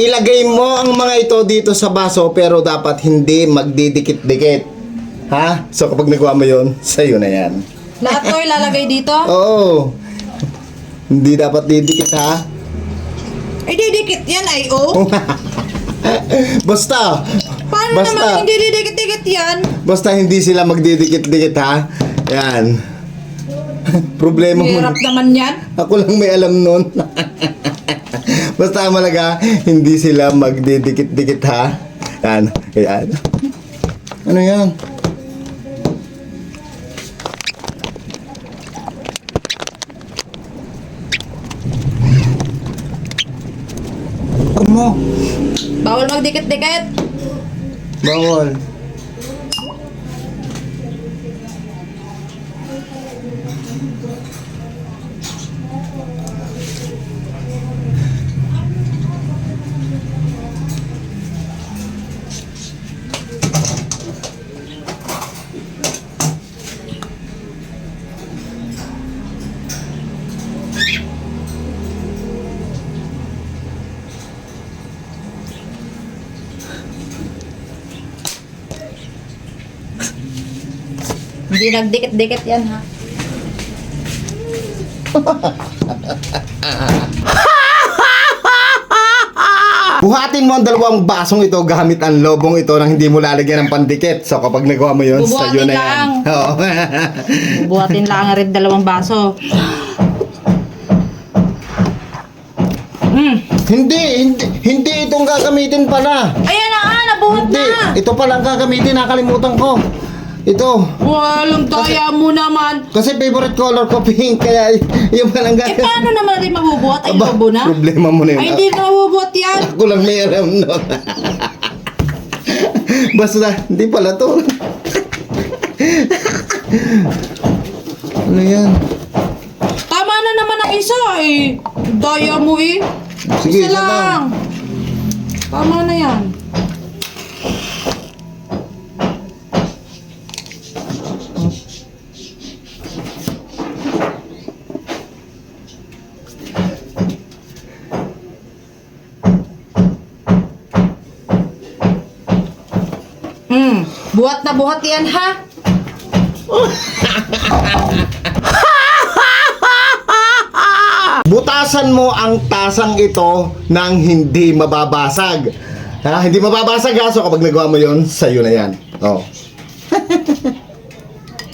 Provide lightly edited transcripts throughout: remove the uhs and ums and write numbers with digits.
ilagay mo ang mga ito dito sa baso pero dapat hindi magdidikit-dikit. Ha? So kapag nagawa mo yun, sa'yo na yan. Lahat ko ilalagay dito? Oo. Hindi dapat didikit ha. Ay, didikit yan ay oh. Basta. Paano Basta. naman hindi didikit-dikit yan? Basta hindi sila magdidikit-dikit ha. Yan. Problema mo. Hirap naman yan. Ako lang may alam nun. Basta malaga, hindi sila magdidikit-dikit ha. Yan. Yan. Ano yan? Mo. Bawal magdikit-dikit. Bawal. Hindi nagdikit-dikit yan ha. Buhatin mo ang dalawang basong ito gamit ang lobong ito nang hindi mo lalagyan ng pandikit. So kapag nagawa mo yun, Bubuhatin sa'yo na yan. lang. Oo. Buhatin lang rin dalawang baso. Hindi itong gagamitin pala. Ayan na nabuhat Hindi, na. ito pala ang gagamitin, nakalimutan ko. Ito. Walang daya mo naman. Kasi favorite color ko pink, kaya yung palang Eh paano naman rin mabubuhat? Ay, lobo na? Problema mo na yun. Ay, hindi na mabubuhat yan. Ako lang may alam nun. Basta, hindi pala to. Ano yan? Tama na naman ang isa eh. Daya mo eh. Sige, Isa lang. Tama na yan. Buhat na buhat yan ha. Butasan mo ang tasang ito nang hindi mababasag. Ha? Hindi mababasag ha? So kapag nagawa mo yun, sa'yo na yan. Oh.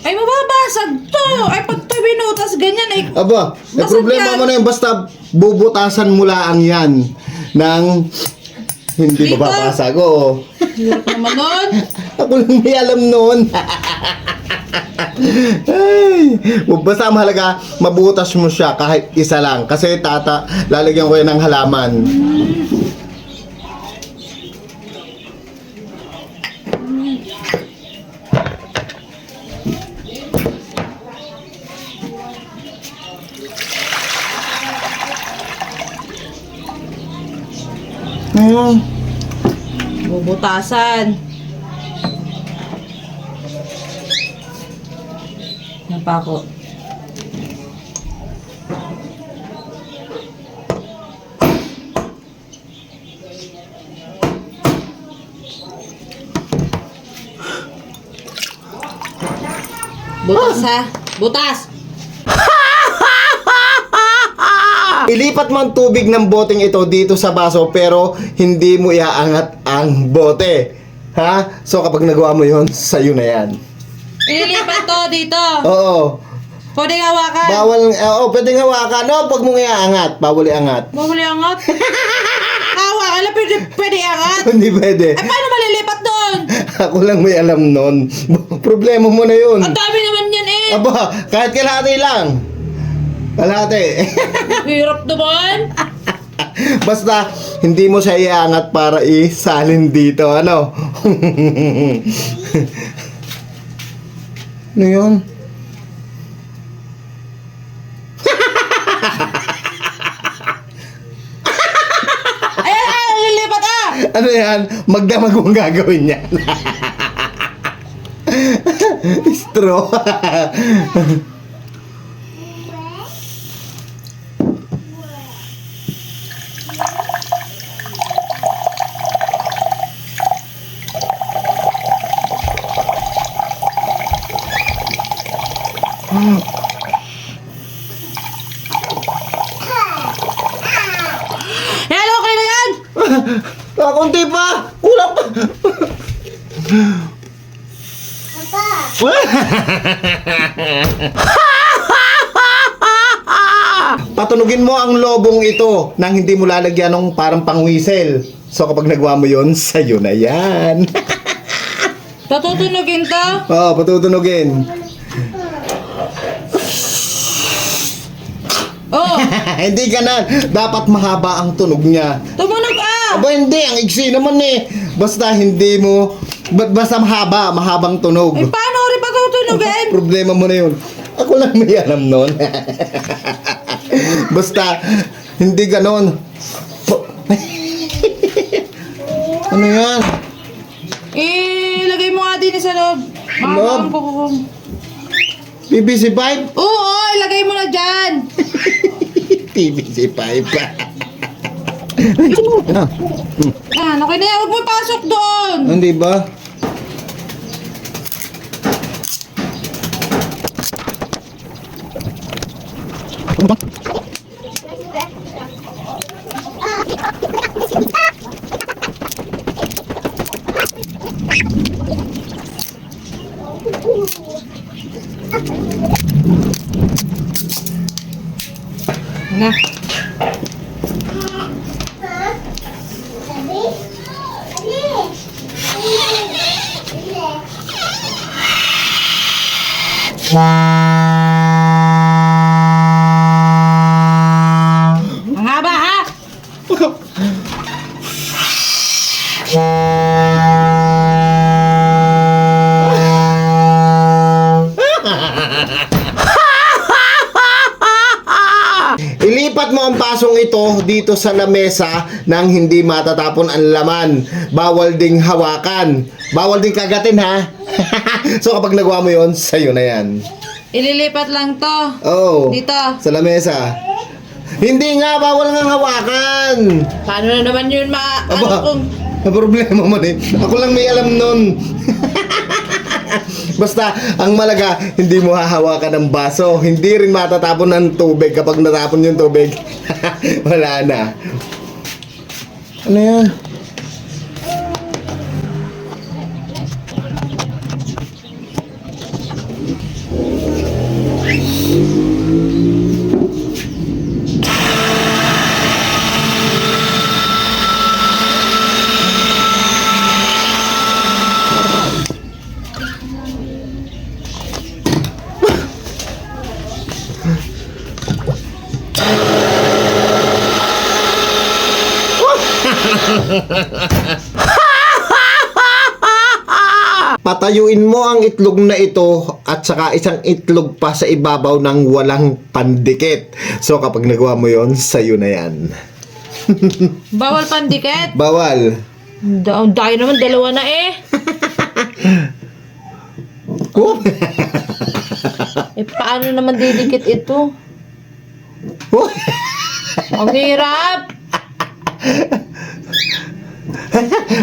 Ay, mababasag to. Ay, pag to binutas ganyan ay... Aba, Basag problema yan. mo na yun. Basta bubutasan mo lang yan nang hindi Dito? mababasag. Oo. Hirap naman nun. Ako lang may alam nun. Ay, basta mahalaga, mabutas mo siya kahit isa lang. Kasi lalagyan ko yan ng halaman. Ayun. Bubutasan. Yan pa ako. Butas ha. Butas. Ilipat mo ang tubig ng boteng ito dito sa baso pero hindi mo iaangat ang bote. Ha? So kapag nagawa mo yun, sa'yo na yan. Ililipat to dito. Oo. Pwede hawakan. Bawal, pwedeng hawakan. No, pag mo iaangat, bawal iangat. Bawal angat. Hawakan lang, pwede angat. Hindi pwede. Eh, paano malilipat doon? Ako lang may alam nun. Problema mo na yun. Ang dami naman yan eh. Aba, kahit kalahati lang. Kalahati. Hirap naman. Basta, hindi mo siya iangat para isalin dito. Ano? Ano yun? Ayan, lilipat ah. Ano yan? Magdamag mong gagawin yan. Straw. Yan, okay na yan! Konti pa! Kulang pa! Patunugin mo ang lobong ito nang hindi mo lalagyan ng parang pangwisel. So kapag nagawa mo yon, sa'yo na yan. Tatutunogin to? Oo, patutunugin. Oh, Hindi ganun. Dapat mahaba ang tunog niya. tumunog ah! Aba hindi, ang iksi naman eh. Basta hindi mo, basta mahabang tunog. Eh, paano rin patutunogin? Problema mo na yun. Ako lang may alam nun. Basta, hindi ganon. Ano yan? Ilagay mo nga din sa loob. Mahaba ang Loob? kuko. PVC pipe? Oo, ilagay mo na dyan. PVC pipe. Yan, okay na yan. Huwag mo pasok doon. Hindi ba? Na. Ang haba ha? Ilipat mo ang pasong ito dito sa lamesa nang hindi matatapon ang laman. Bawal ding hawakan. Bawal ding kagatin ha. So kapag nagawa mo yon, sa'yo na yan. Ililipat lang to. Oo. Dito. Sa lamesa. Hindi nga, bawal nga hawakan. Paano na naman yun ano kung... Ang problema mo din. Ako lang may alam nun. Basta, ang malaga, hindi mo hahawakan ng baso. Hindi rin matatapon ng tubig. Kapag natapon yung tubig, wala na. Ano yan? Patayuin mo ang itlog na ito at saka isang itlog pa sa ibabaw ng walang pandikit. So kapag nagawa mo yon, sa'yo na yan. Bawal pandikit? Bawal. Ang dahil naman, dalawa na eh. Oh. Eh, paano naman didikit ito? Oh. Ang hirap.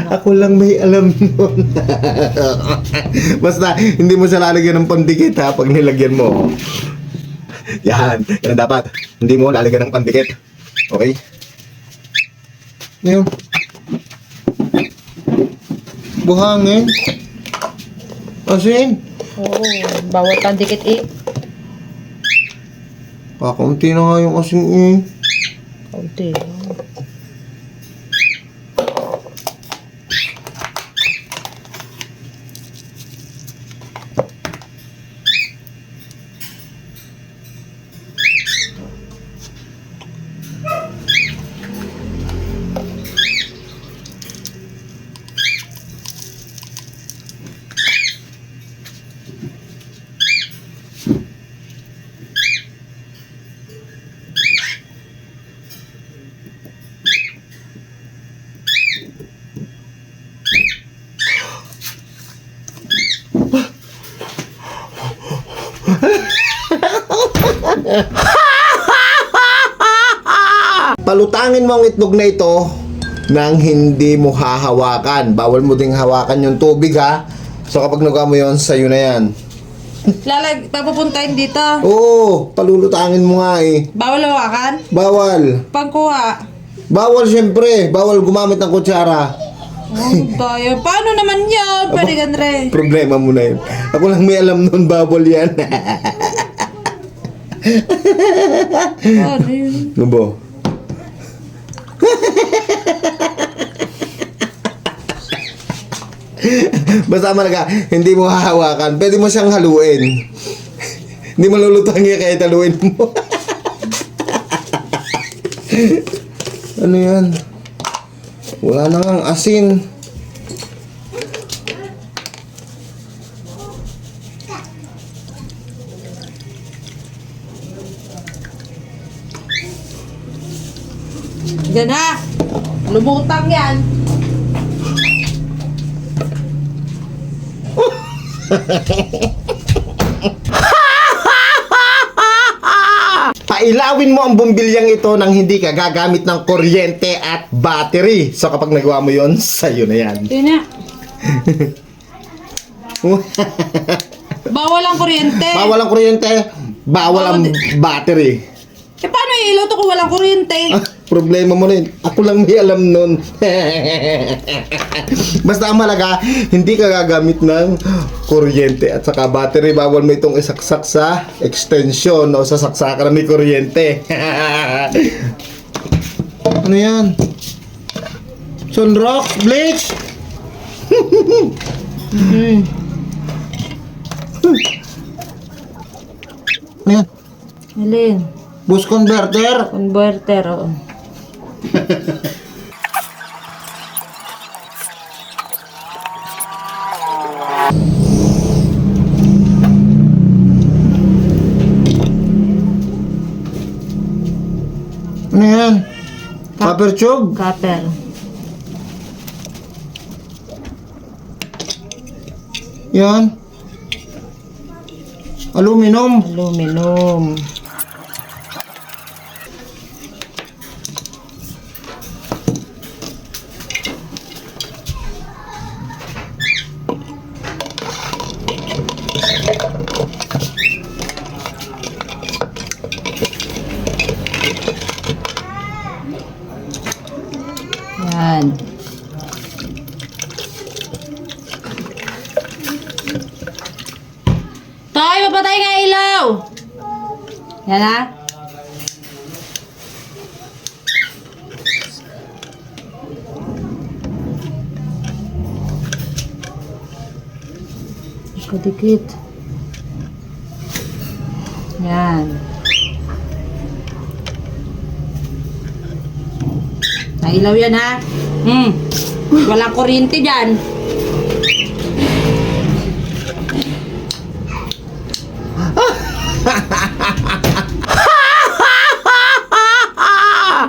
Ako lang may alam nun. Basta, hindi mo siya lalagyan ng pandikit ha, pag nilagyan mo. Yan, yan ang dapat. Hindi mo lalagyan ng pandikit. Okay? Yan. Buhangin. Asin. Oo, bawal pandikit eh. Kakunti na nga yung asin eh. Kaunti. Palutangin mo ang itlog na ito nang hindi mo hahawakan. Bawal mo ding hawakan yung tubig ha. So kapag nagawa mo yon, sa'yo na yan. Papupuntahin dito. Oo, palulutangin mo nga eh. Bawal hawakan? Bawal. Pangkuha. Bawal syempre. Bawal gumamit ng kutsara. Oh, tayo. Paano naman yan? Pwede gan re. Problema mo na yun. Ako lang may alam nun, bawal yan. Ano yun? Ano ba? Basta malaga, hindi mo hahawakan. Pwede mo siyang haluin. Hindi mo lulutang niya kahit haluin mo. Ano yan? Wala na ngang asin. Yan ha. Lumutang yan. Pailawin mo ang bumbilyang ito nang hindi ka gagamit ng kuryente at battery. So kapag nagawa mo yon, sa'yo na yan. Yun na. Bawal ang kuryente. Bawal ang kuryente, bawal ang battery. Eh, paano ilaw to kung walang kuryente? Problema mo rin. Ako lang may alam nun. Basta ang malaga, hindi ka gagamit ng kuryente at saka battery. Bawal mo itong isaksak sa extension o sasaksakan na may kuryente. Ano yan? Sunrock? Bleach? Ano yan? Alin? Boost converter? Converter, oo. Ano yan? Copper tube? Copper. Yan. Aluminum. Aluminum. Yan. Toy, papatay nga ilaw! Yan ha? Kadikit. Yan. Nailaw yan ha? Walang kuryente dyan.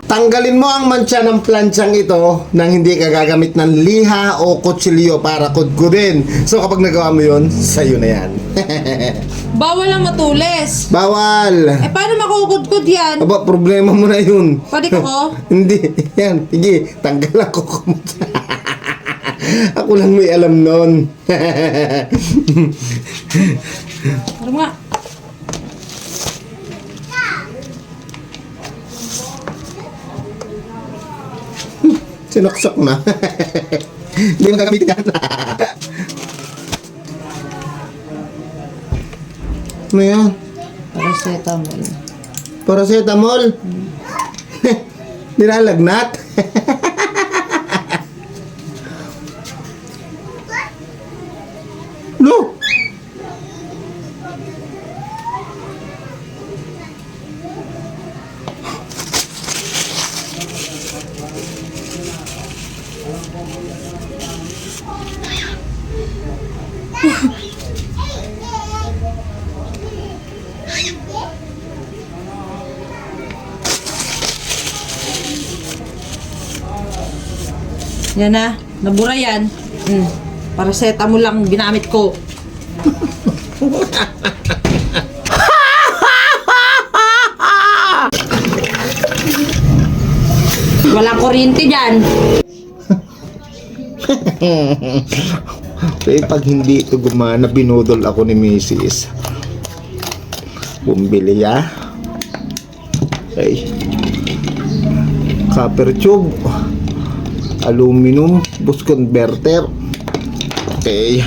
Tanggalin mo ang mantsa ng planchang ito nang hindi ka gagamit ng liha o kutsilyo para kudkudin. So kapag nagawa mo yun, sa'yo na yan. Bawal ang matulis. Bawal! Eh, paano makukudkud yan? Aba, problema mo na yun. Pwede ko? Hindi. Yan. Sige, tanggal ako kumutsa. Ako lang may alam nun. Ano nga? Sinaksak na. Hindi mo gagamitin yan. Ano yan? Paracetamol. Paracetamol? Nilalagnat? No! Yan na. Nabura yan. Paracetamol lang ginamit ko. Walang kuryente dyan. Eh, pag hindi ito gumana, binudol ako ni Mrs. Bumili ya. Okay. Copper tube. Aluminum boost converter. Okay.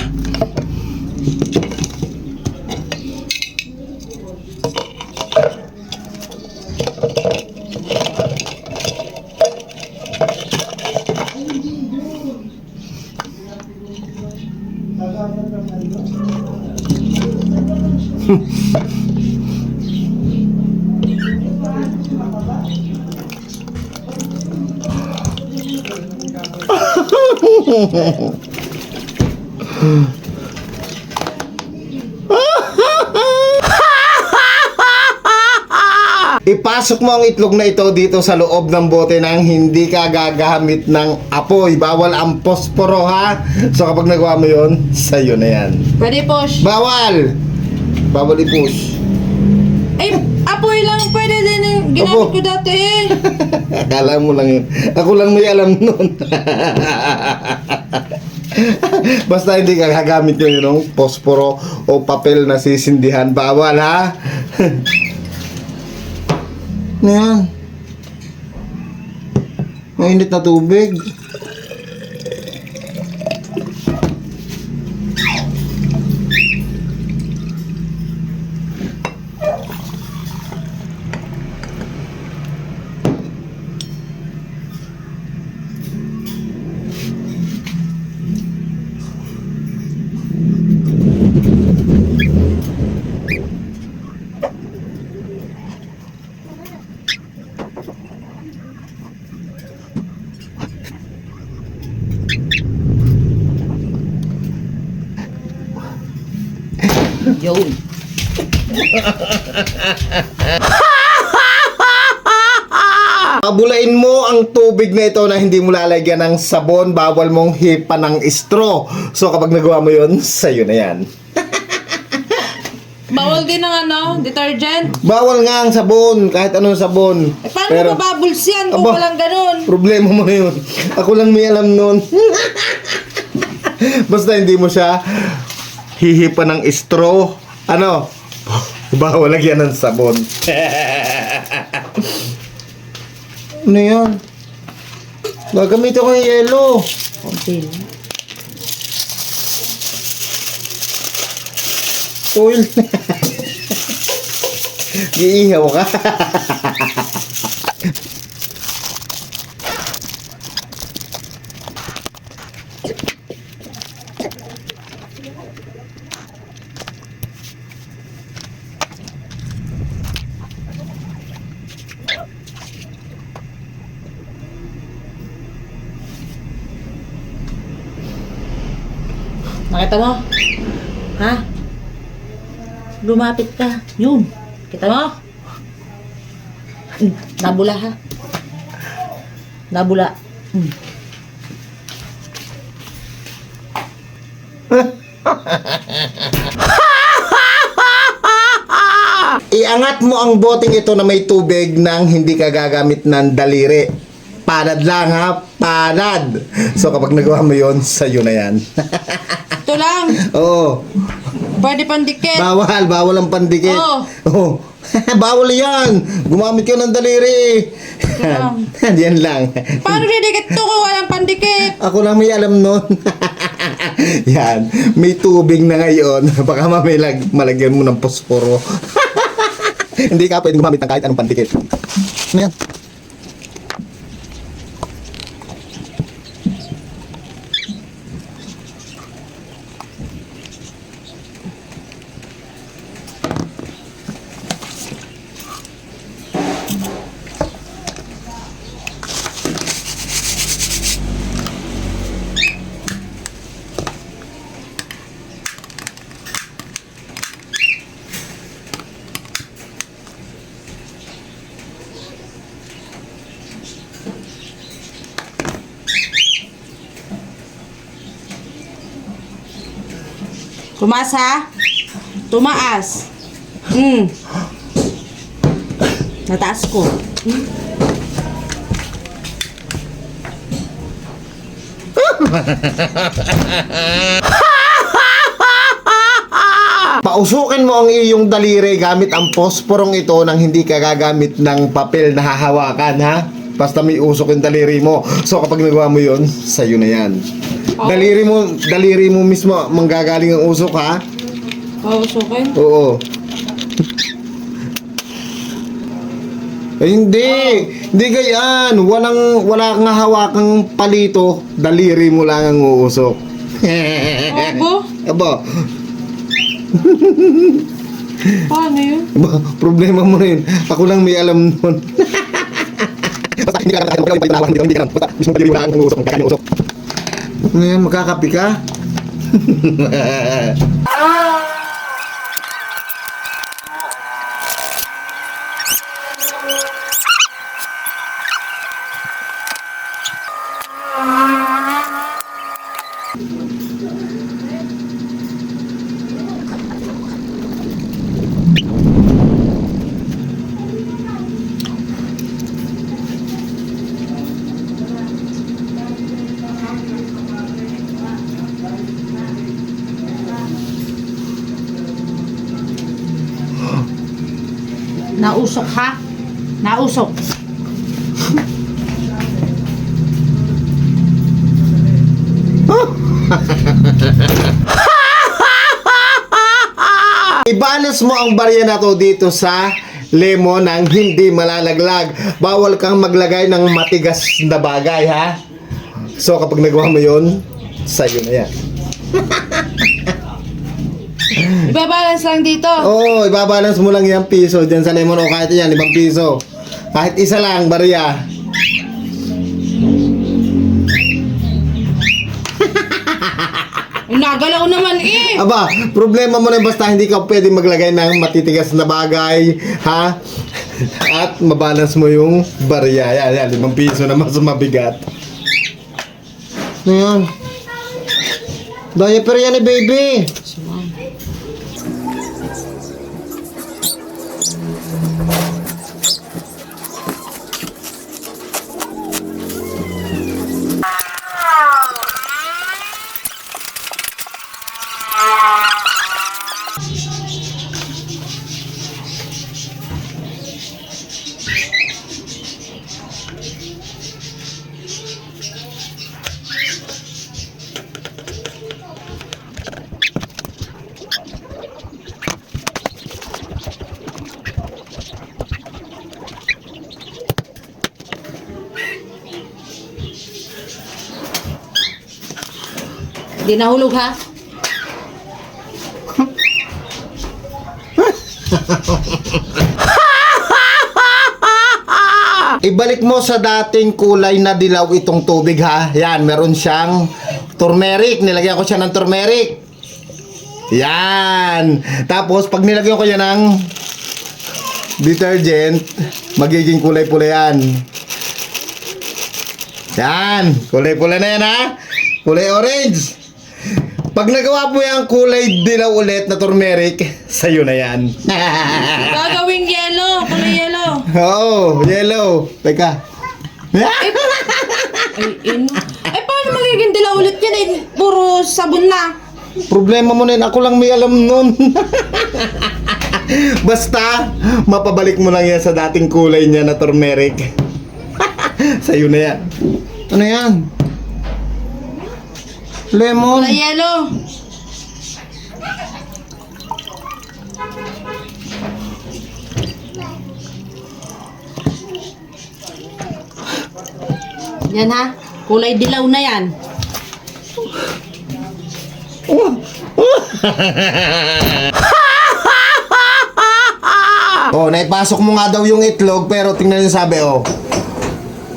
Ipasok mo ang itlog na ito dito sa loob ng bote nang hindi ka gagamit ng apoy. Bawal ang posporo, ha? So kapag nagawa mo yun, sa'yo na yan. Pwede push. Bawal! Bawal i-push. Ay, apoy lang pwede din yung ginamit Opo. ko dati eh. Akala mo lang yun. Ako lang may alam nun. Basta hindi ka gagamit yun yung posporo o papel na sisindihan. Bawal, ha? Ano yan? Mainit na tubig. Yun. Pabulain mo ang tubig na ito na hindi mo lalagyan ng sabon. Bawal mong hipa ng straw. So kapag nagawa mo yun, sa'yo na yan. Bawal din ng detergent. Bawal nga ang sabon, kahit anong sabon. Eh, paano mababulls yan kung Aba, walang ganun? problema mo na yun. Ako lang may alam nun. Basta hindi mo siya hihipa ng straw. Ano? Bawal lagyan ng sabon. Ano yan? Gagamitin ko yung yelo. Okay. Oil. Iihaw ka. Nakita mo? Ha? Lumapit ka. Yun. Kita mo? Nabula ha? Nabula. Iangat mo ang boteng ito na may tubig nang hindi ka gagamit ng daliri. Panad lang, ha? Panad. So kapag nagawa mo yun, sa'yo na yan. Ito lang. Oo. Pwede pandikit. Bawal ang pandikit. Oo. Oo. Bawal yan. Gumamit ka ng daliri. lang. Yan lang. Paano didikit to kung walang pandikit? Ako lang may alam nun. Yan. May tubig na ngayon. Baka mamaya malagyan mo ng posporo. Hindi ka pwede gumamit ng kahit anong pandikit. Ano yan? Tumaas ha? Tumaas. Nataas ko. Usukin mo ang iyong daliri gamit ang posporong ito nang hindi ka gagamit ng papel na hahawakan, ha? Basta may usok yung daliri mo. So kapag nagawa mo yun, sa'yo na yan. Daliri mo mismo manggagaling ang usok, ha? Pausukin? Oo. Hindi ganyan. Wala kang hawakang palito, daliri mo lang ang uusok. Abo? Aba, Paano yun? problema mo rin. Ako lang may alam nun. Basta hindi ka nakakalaman, hindi ka alam. Basta mismo daliri mo lang ang uusok, kakain usok. Ngayon, makakapi ka? Nausok ha? Nausok. Ibalance mo ang barya na to dito sa lemon nang hindi malalaglag. Bawal kang maglagay ng matigas na bagay, ha? So kapag nagawa mo yun, sa'yo na yan. Ibabalance lang dito. Oo, ibabalance mo lang yung piso dyan sa lemon o kahit yan, 5 piso. Kahit isa lang, barya. Nagalaw naman eh. Aba, problema mo na basta hindi ka pwede maglagay ng matitigas na bagay, ha? At mabalance mo yung barya. Yan, 5 piso na mas mabigat. Ayan. Diaper yan eh, baby. Di nahulog ha? Ibalik mo sa dating kulay na dilaw itong tubig, ha. Yan, meron siyang turmeric. Nilagyan ko siya ng turmeric. Yan. Tapos, pag nilagyan ko yan ng detergent, magiging kulay-pula yan. Yan. Kulay-pula na yan, ha. Kulay orange. Pag nagawa mo yung kulay dilaw ulit na turmeric, sa'yo na yan. Gagawing yellow. Kulay yellow. Oo, yellow. Teka. Ay, paano magiging dilaw ulit yan eh? Puro sabon na. Problema mo na yun. Ako lang may alam nun. Basta, mapabalik mo lang yan sa dating kulay niya na turmeric. Sa'yo na yan. Ano yan? Lemon. Kulay yellow. Yan ha. Kulay dilaw na yan. Oh, naipasok mo nga daw yung itlog pero tingnan yung sabi, oh.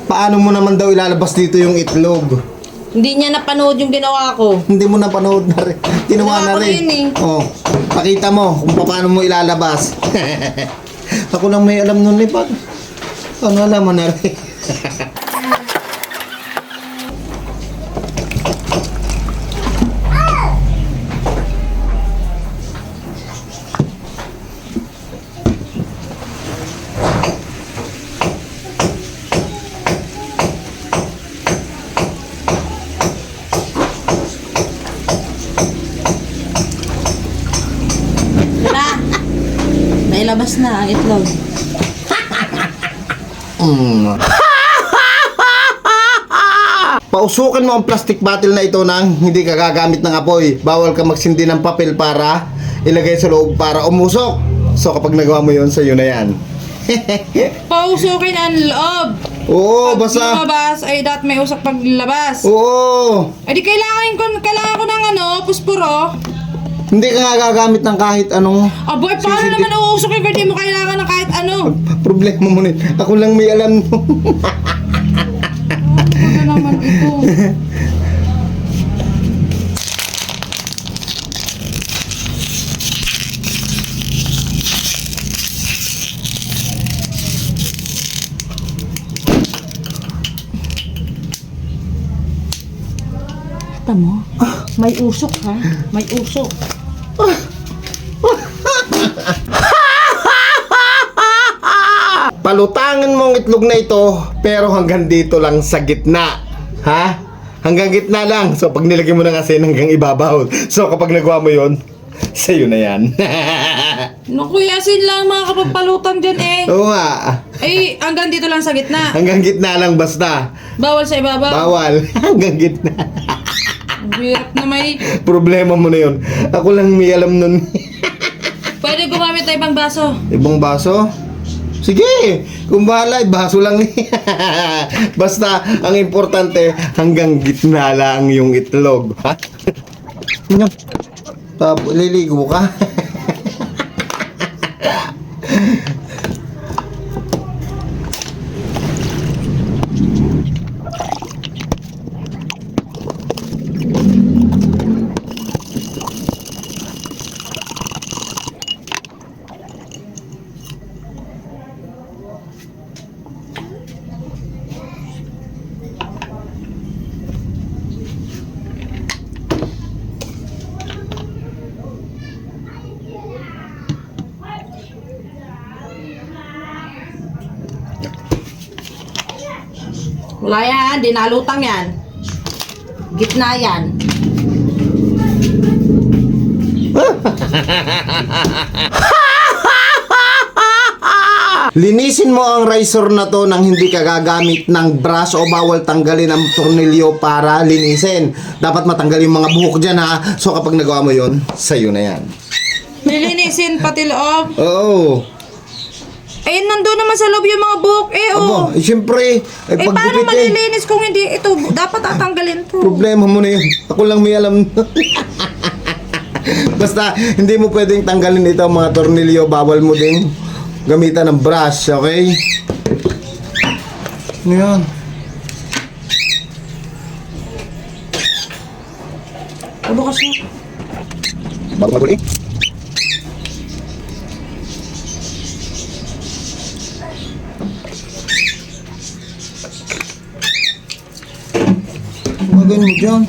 Paano mo naman daw ilalabas dito yung itlog? Hindi niya napanood yung ginawa ko. Hindi mo napanood na rin. Ginawa na Ginawa ko rin. yun eh. Oh, pakita mo kung paano mo ilalabas. Ako lang may alam nun eh. Paano alam mo na rin? lalabas na ang itlog. Pausukin mo ang plastic bottle na ito nang hindi ka gagamit ng apoy. Bawal ka magsindi ng papel para ilagay sa loob para umusok. So kapag nagawa mo yun, sa'yo na yan. Pausukin ang loob. Oo, Pag basta. lumabas ay dapat may usok paglabas. Oo. Ay di kailangan ko ng pusporo. Hindi ka nga gagamit ng kahit anong Aboy, paano naman uusukin kung di mo kailangan ng kahit ano? problema mo nun. Ako lang may alam mo. Ano naman ito? Kita mo? May usok ha? May usok. Palutangin mo ang itlog na ito, pero hanggang dito lang sa gitna. Ha? Hanggang gitna lang. So pag nilagay mo ng asin hanggang ibabaw. So kapag nagawa mo yon, sa'yo na yan. Naku, yasin lang mga kapagpalutan dyan eh. Oo nga. Ay, hanggang dito lang sa gitna. Hanggang gitna lang basta. Bawal sa ibabaw. Bawal. Hanggang gitna. Ang hirap na may... Problema mo na yun. Ako lang may alam nun. Pwede gumamit tayo ibang baso. Ibang baso? Sige, kung bahala, baso lang. Basta, ang importante, hanggang gitna lang yung itlog. Ha? Ano? Liligo ka? Wala yan, di nalutang yan. Gitna yan. Linisin mo ang razor na to nang hindi ka gagamit ng brush o bawal tanggalin ang tornilyo para linisin. Dapat matanggal yung mga buhok dyan ha. So kapag nagawa mo yon, sa'yo na yan. Nilinisin pati loob. Oo. Eh, nandun naman sa loob yung mga buhok. Eh, Aba, oh. siyempre, Eh, paano paggupit malilinis kung hindi ito? Dapat tatanggalin to. problema mo na yun. Ako lang may alam. Basta, hindi mo pwedeng tanggalin ito mga tornilyo. Bawal mo din gamitan ng brush, okay? Ano yan? Ano kasi? Bago maguling. Magaling mo dyan.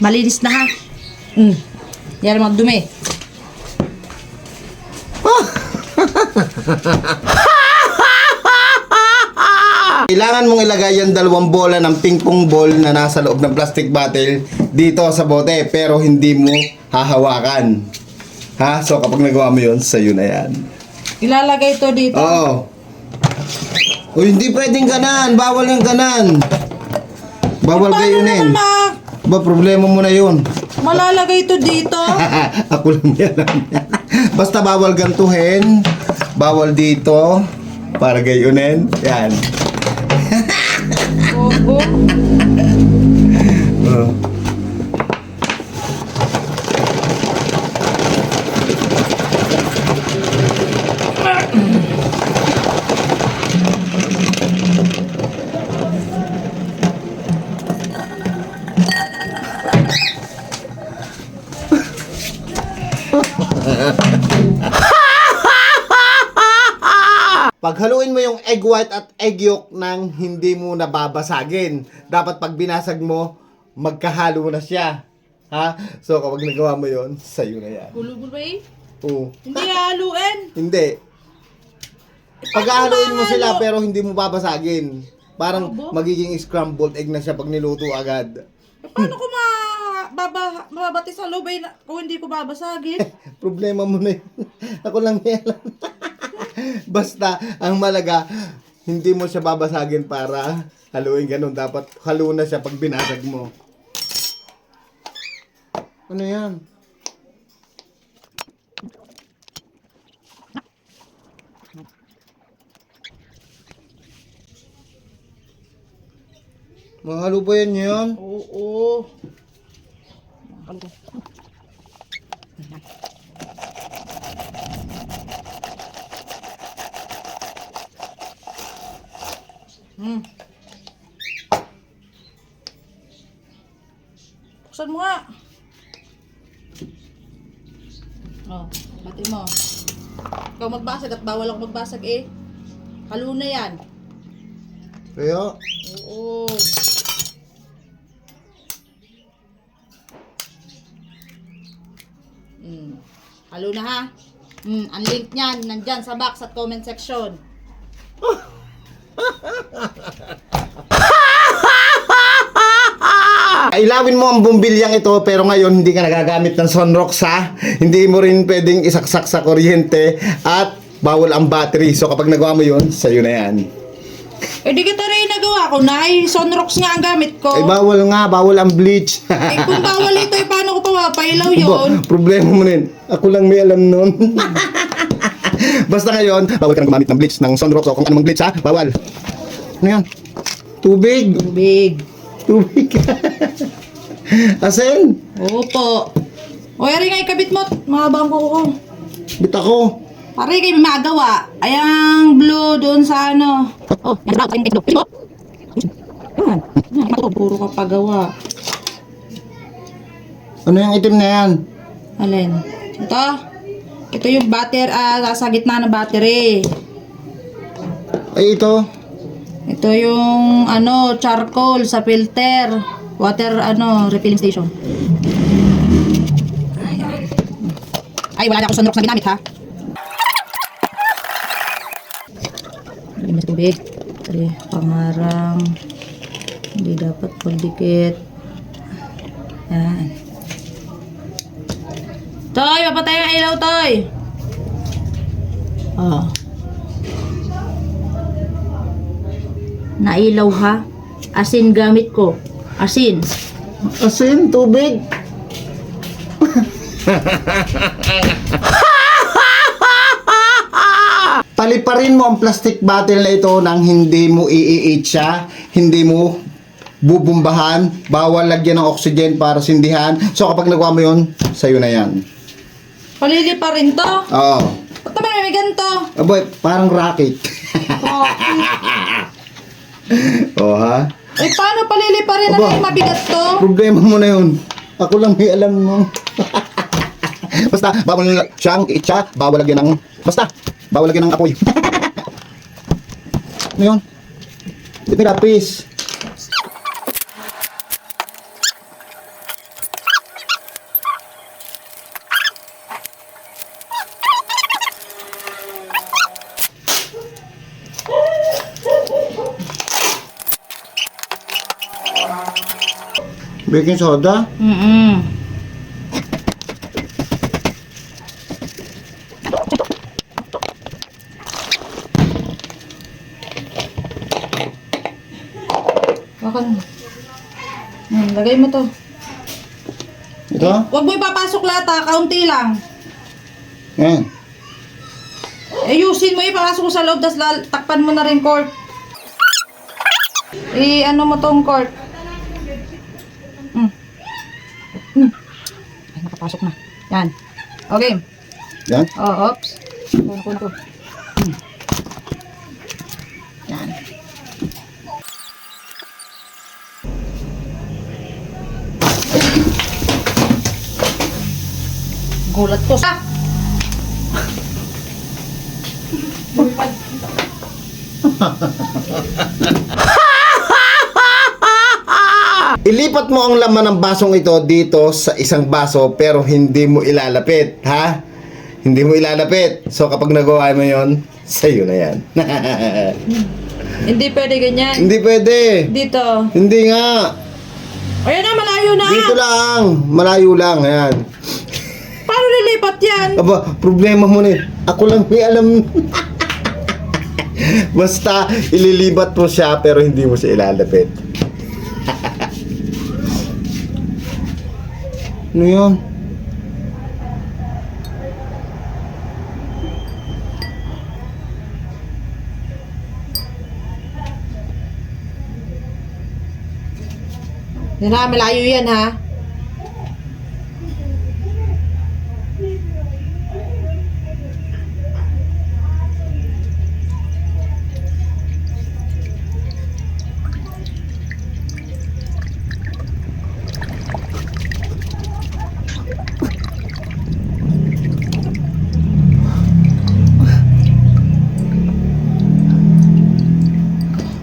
Malinis na ha. Yan ang mga dumi. Kailangan mong ilagay yung dalawang bola ng ping-pong ball na nasa loob ng plastic bottle dito sa bote pero hindi mo hahawakan. Ha? So kapag nagawa mo yun, sa'yo na yan. Ilalagay to dito. Oo. O hindi pwedeng ganan. Bawal yung ganan. Bawal Paano gayunin. naman Ba, problema mo na yun. malalagay to dito? Ako lang yan. Basta bawal gantuhin. Bawal dito. Para gayunin. Yan. Opo. Oh. Paghaluin mo yung egg white at egg yolk nang hindi mo nababasagin. Dapat pag binasag mo, magkahalo na siya. Ha? So, kapag nagawa mo yon, sa'yo na yan. Gulugul ba eh? Oo. Hindi haluin. Hindi. Paano Pag-ahaluin mo sila mahalo? pero hindi mo babasagin. Parang Abo? magiging scrambled egg na siya pag niluto agad. Paano ko mababati sa loob eh, kung hindi ko babasagin? Problema mo na yun. Ako lang may alam. Basta, ang malaga, hindi mo siya babasagin para haluin ganun. Dapat halo na siya pag binasag mo. Ano yan? Mahalo ba yan yan? Oo. Hmm. Buksan mo nga. Oh, bati mo. Ikaw magbasag at bawal ako magbasag eh. Halo na yan. Kaya, Oo. Halo na ha. Ang link niyan nandyan sa box at comment section. ilawin mo ang bumbilyang ito pero ngayon hindi ka nagagamit ng sunrox ha. Hindi mo rin pwedeng isaksak sa kuryente at bawal ang battery. So kapag nagawa mo yun, sa'yo na yan. Eh di kita rin nagawa ko na. Sunrox nga ang gamit ko. Ay bawal nga, bawal ang bleach. Eh kung bawal ito, eh paano ko papapailaw yun? Problema mo rin. Ako lang may alam nun. Basta ngayon, bawal ka nang gumamit ng bleach, ng sunrox o kung anumang bleach ha. Bawal. Ano yan? Tubig. Tubig. Tubig. Asen. Opo. O yari nga ikabit mo. Mahabang ko. Bit ako. Pare kayo may magawa. Ay ang blue doon sa ano. Oh, yan ba? Yan blue. Yan. Puro ka pagawa. Ano yung itim na yan? Alin? Ito. Ito yung sa gitna ng battery. Ay ito. Ito yung ano, charcoal sa filter. Water refilling station. Ayan. Ay, wala na akong sunrox na ginamit ha. Lagyan na sa tubig. Kasi pangarang hindi dapat pagdikit. Yan. Toy, mapatay ang ilaw, Toy. Oh. Nailaw ha. Asin gamit ko. Asin. Asin, tubig. Paliparin mo ang plastic bottle na ito nang hindi mo i-eat siya, hindi mo bubumbahan, bawal lagyan ng oxygen para sindihan. So kapag nagawa mo yun, sa'yo na yan. Palili pa rin to. Oo. Ba't naman may ganito? Aboy, parang rocket. Oo ha? Eh, paano palili pa rin? Aba. Ano yung mabigat to? Problema mo na yun. Ako lang may alam mo. Basta, bawal siyang i-eat, bawal lagyan ng... Basta, bawal lagyan ng apoy. Ano yun? Ito yung lapis. Baking soda? Bakit? Lagay mo to. Ito? Huwag mo ipapasok lahat ha. Kaunti lang. Yan. Ayusin mo ipapasok mo sa loob, tapos takpan mo na rin cork. Ano mo tong cork? Ay, nakapasok na. Yan. Okay. Yan? Oh, oops. Kuno. Yan. Gulat ko sa. Ilipat mo ang laman ng basong ito dito sa isang baso pero hindi mo ilalapit, ha? Hindi mo ilalapit. So kapag nagawa mo yon, sa'yo na yan. Hindi pwede ganyan. Hindi pwede. Dito. Hindi nga. Ayan na, malayo na. Dito lang. Malayo lang. Ayan. Paano lilipat yan? Aba, problema mo na eh. Ako lang may alam. Basta ililibat mo siya pero hindi mo siya ilalapit. Ano yun? Yan na, malayo yan ha.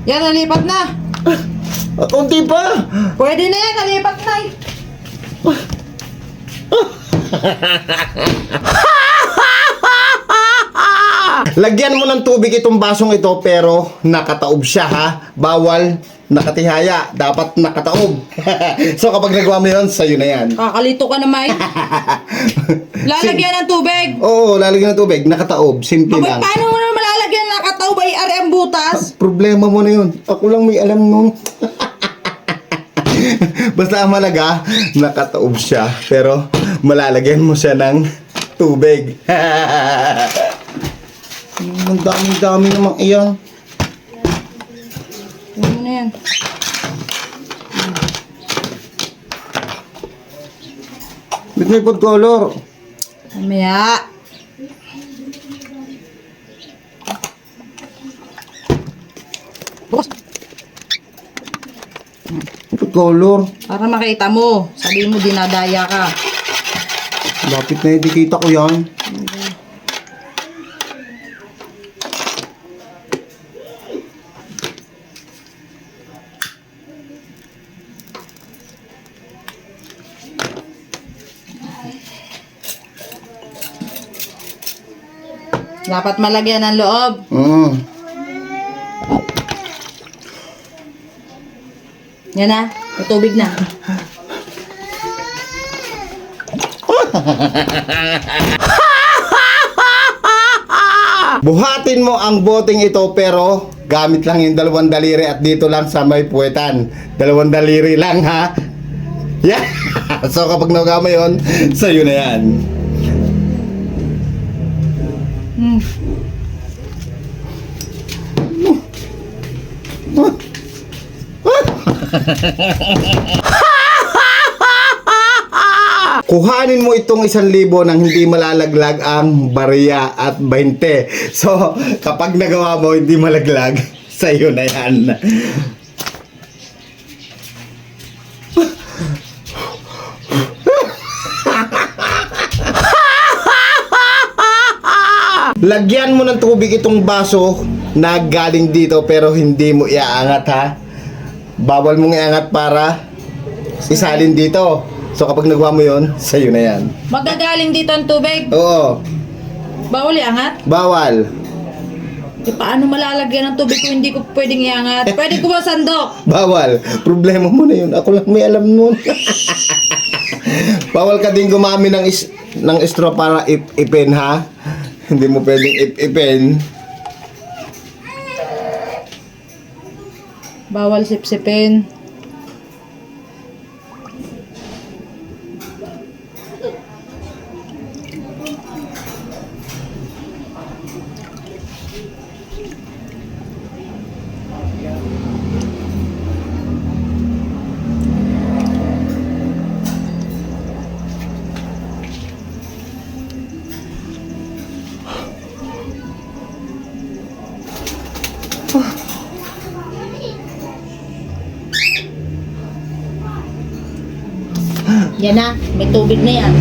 Yan, nalipat na. Kunti pa. Pwede na yan, nalipat na eh. Lagyan mo ng tubig itong basong ito pero nakataob siya, ha. Bawal nakatihaya. Dapat nakataob. So kapag nagawa mo yun, sa'yo na yan. Kakalito ka naman. Lalagyan ng tubig. Oo, lalagyan ng tubig. Nakataob. Simple Abay, lang. paano mo na malalagyan ng nakataw ba ang butas? Problema mo na yun. Ako lang may alam nun. Basta ang malaga, nakataob siya. Pero malalagyan mo siya ng tubig. Ang dami-dami namang iyan. Ano mo na yan? Ba't may food color? Mamaya. Bukas. Food color. Para makita mo. Sabihin mo, dinadaya ka. Lapit na hindi kita ko yan. Dapat malagyan ng loob. Yan na. May tubig na. Buhatin mo ang boteng ito pero gamit lang yung 2 daliri at dito lang sa may puwetan. 2 daliri lang, ha? Yeah. So kapag nagawa mo yun, sa'yo na yan. Kuhanin mo itong 1,000 nang hindi malalaglag ang barya at 20. So, kapag nagawa mo hindi malaglag, sa'yo na yan. Lagyan mo ng tubig itong baso na galing dito pero hindi mo iaangat, ha. Bawal mong iangat para isalin dito. So kapag nagawa mo yon, sa'yo na yan. Magagaling dito ang tubig. Oo, Bawal iangat. bawal. E paano malalagyan ng tubig kung hindi ko pwedeng iangat? Pwede ko ba sandok? Bawal. Problema mo na yun. Ako lang may alam nun. Bawal ka din gumamit ng straw para ipin, ha? Hindi mo pwedeng ipin. Bawal sipsipin. Yan na, may tubig na yan.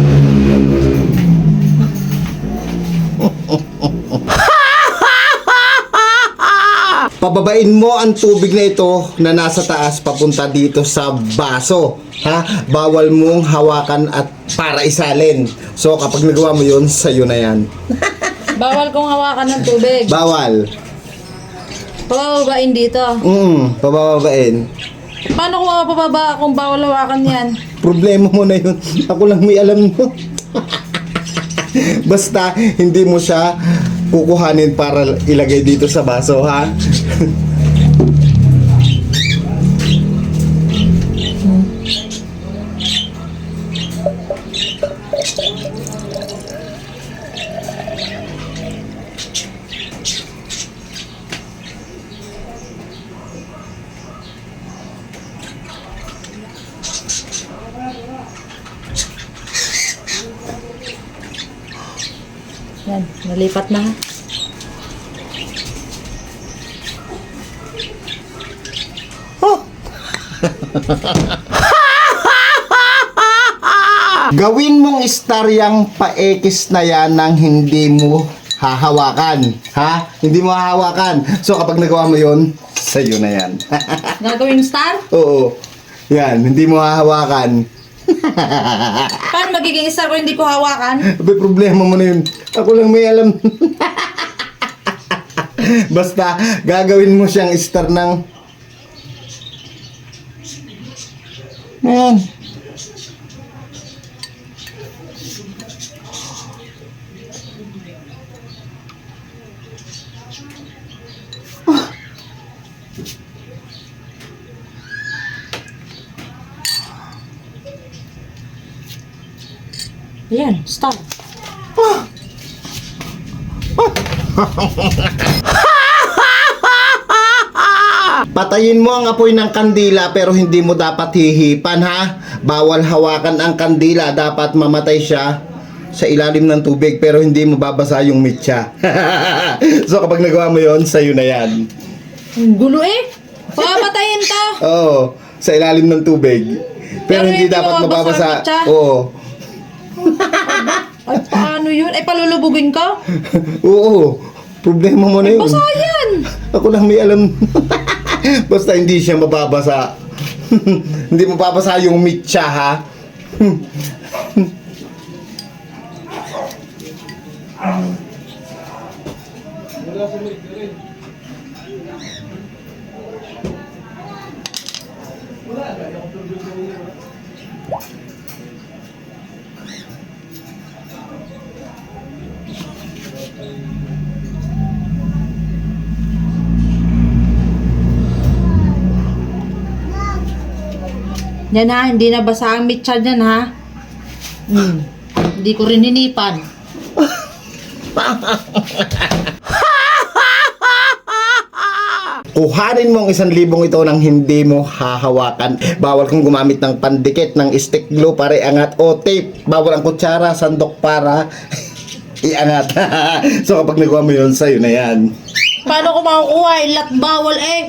pababain mo ang tubig na ito na nasa taas papunta dito sa baso. Ha? Bawal mong hawakan at para isalin. So kapag nagawa mo yun, sa'yo na yan. Bawal kong hawakan ng tubig. Bawal. Pababain dito. Pababain. Paano kung mapababa kung bawal hawakan yan? Problema mo na yun. Ako lang may alam mo. Basta hindi mo siya kukuhanin para ilagay dito sa baso, ha? Yan, nalipat na. Gawin mong istaryang pa-X na yan nang hindi mo hahawakan. Ha? Hindi mo hahawakan. So kapag nagawa mo yun, sa'yo na yan. Gagawing star? Oo. Yan, hindi mo hahawakan. Paano magiging star kung hindi ko hawakan? May problema mo na yun. Ako lang may alam. Basta, gagawin mo siyang star ng... Ayan. Ayan, star. Patayin mo ang apoy ng kandila pero hindi mo dapat hihipan, ha? Bawal hawakan ang kandila. Dapat mamatay siya sa ilalim ng tubig pero hindi mababasa yung mitya. So kapag nagawa mo yon, sa'yo na yan. Ang gulo eh. Papatayin ka. Oo, sa ilalim ng tubig. Pero hindi dapat mababasa ang mababasa. mitya? Oo. Ay, paano yun? Ay, palulubugin ka? Oo. Problema mo na yun. Basa yan. Ako lang may alam. Basta hindi siya mababasa. Hindi mababasa yung mitya, ha? Yan ha, hindi na basa ang mitya dyan ha. Hindi ko rin hinipan. Kuhanin mo ang 1,000 ito nang hindi mo hahawakan. Bawal kang gumamit ng pandikit, ng stick glue para iangat o tape. Bawal ang kutsara, sandok para iangat. So kapag nagawa mo yun, sa'yo na yan. Paano ko makukuha? Ilat bawal eh.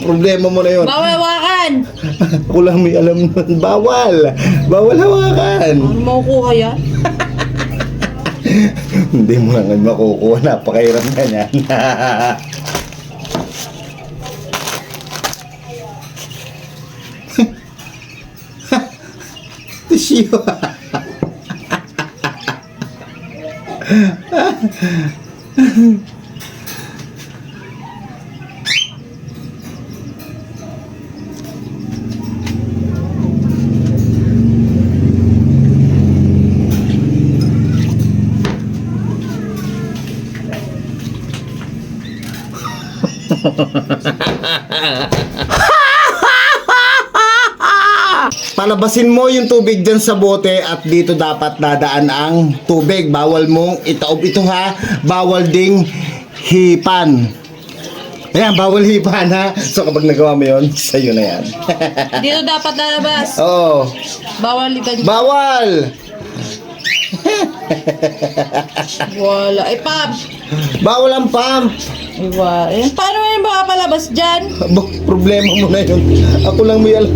Problema mo na yun. Bawal hawakan. Ako lang may alam nun. Bawal. Bawal hawakan. Paano makukuha yan? Hindi mo lang makukuha. Napakahirap na yan. Tissue. Palabasin mo yung tubig dyan sa bote at dito dapat dadaan ang tubig. Bawal mong itaob ito, ha. Bawal ding hipan. Ayan, bawal hipan, ha. So kapag nagawa mo yun, sa'yo na yan. Dito dapat lalabas. Oo. Bawal iban. Bawal! Wala. Ay, pam. Bawal ang pump. Ay, wala. Eh, paano yan makapalabas dyan? Problema mo na yun. Ako lang may alam.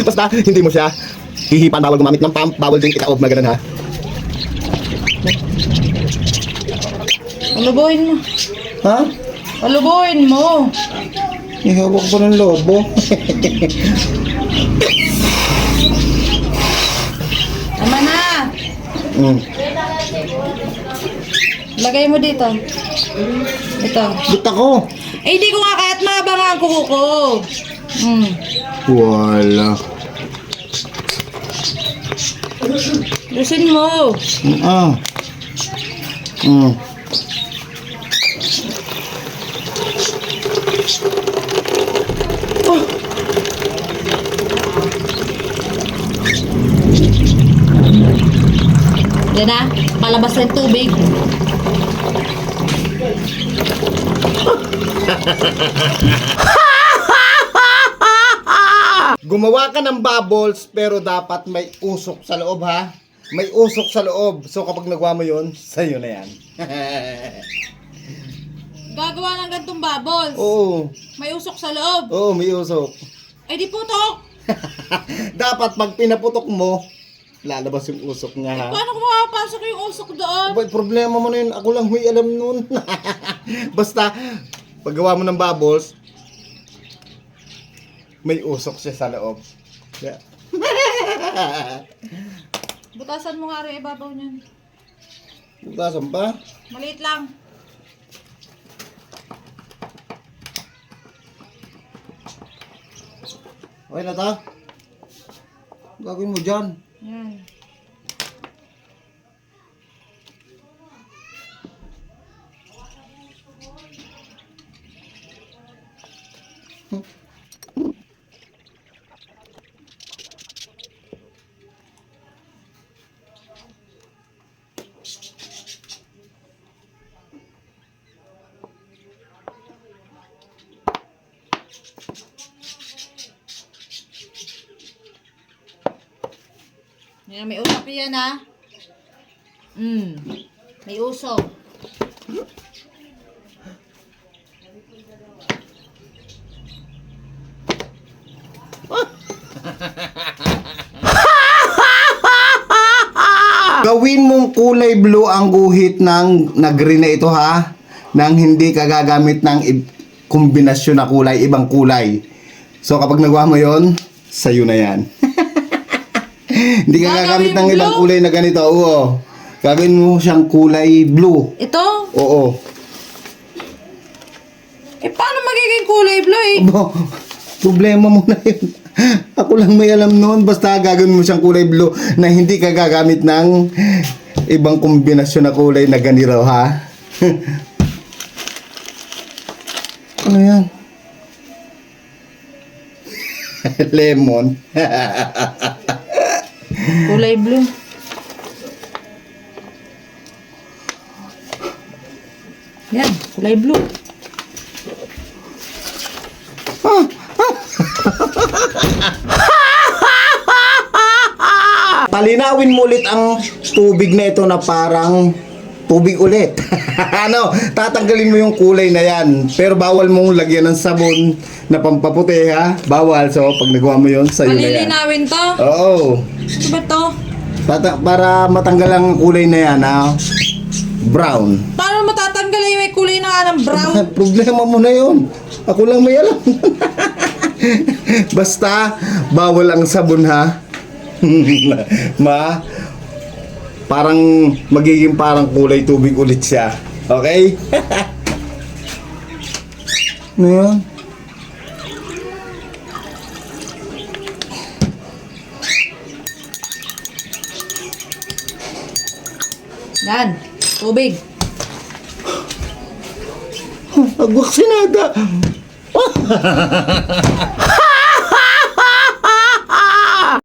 Basta, hindi mo siya hihipan. Bawal gumamit ng pump. Bawal din itaob na ganun, ha. Alubuhin mo. Ha? Palubuin mo. Ihawak ko ng lobo. Tama na. Mm. Lagay mo dito. Ito. Bit ako. Eh, hindi ko nga kahit mabang ang kuko ko. Wala. Lusin mo. Ah. Mm. Yan na. Palabas na yung tubig. Gumawa ka ng bubbles pero dapat may usok sa loob ha. May usok sa loob. So kapag nagawa mo yun, sa'yo na yan. Gagawa ng gantong bubbles. Oo. May usok sa loob. Oo, may usok. Eh, di putok. Dapat pag pinaputok mo, lalabas yung usok niya ha. Paano ko makapasok yung usok doon? Boy, problema mo na yun. Ako lang may alam nun. Basta, paggawa mo ng bubbles, may usok siya sa loob. Yeah. Butasan mo nga rin ibabaw niyan. Butasan pa? Maliit lang. Okay na ta? Gagawin mo dyan. Yan. Yan, may usok yan ha. May usok. Gawin mong kulay blue ang guhit ng green na ito ha. Nang hindi ka gagamit ng kombinasyon na kulay, ibang kulay. So kapag nagawa mo yon, sa'yo na yan. Hindi ka gagamit ng ibang kulay na ganito. Oo. Gagawin mo siyang kulay blue. Ito? Oo. Eh, paano magiging kulay blue eh? Abo, problema mo na yun. Ako lang may alam noon. Basta gagawin mo siyang kulay blue na hindi ka gagamit ng ibang kombinasyon na kulay na ganito ha. Ano yan? Lemon. Kulay blue. Yan, kulay blue. Palinawin mo ulit ang tubig na ito na parang tubig ulit. Ano, tatanggalin mo yung kulay na yan. Pero bawal mong lagyan ng sabon na pampaputi ha. Bawal. So, pag nagawa mo yun, sa'yo na yan. Palilinawin to? Oo. Ito ba to? Para matanggal ang kulay na yan ha. Brown. Paano matatanggal yung may kulay na nga ng brown? Problema mo na yun. Ako lang may alam. Basta, bawal ang sabon ha. Parang magiging parang kulay tubig ulit siya. Okay? Ano yan? Yan, tubig. Agwak sinada.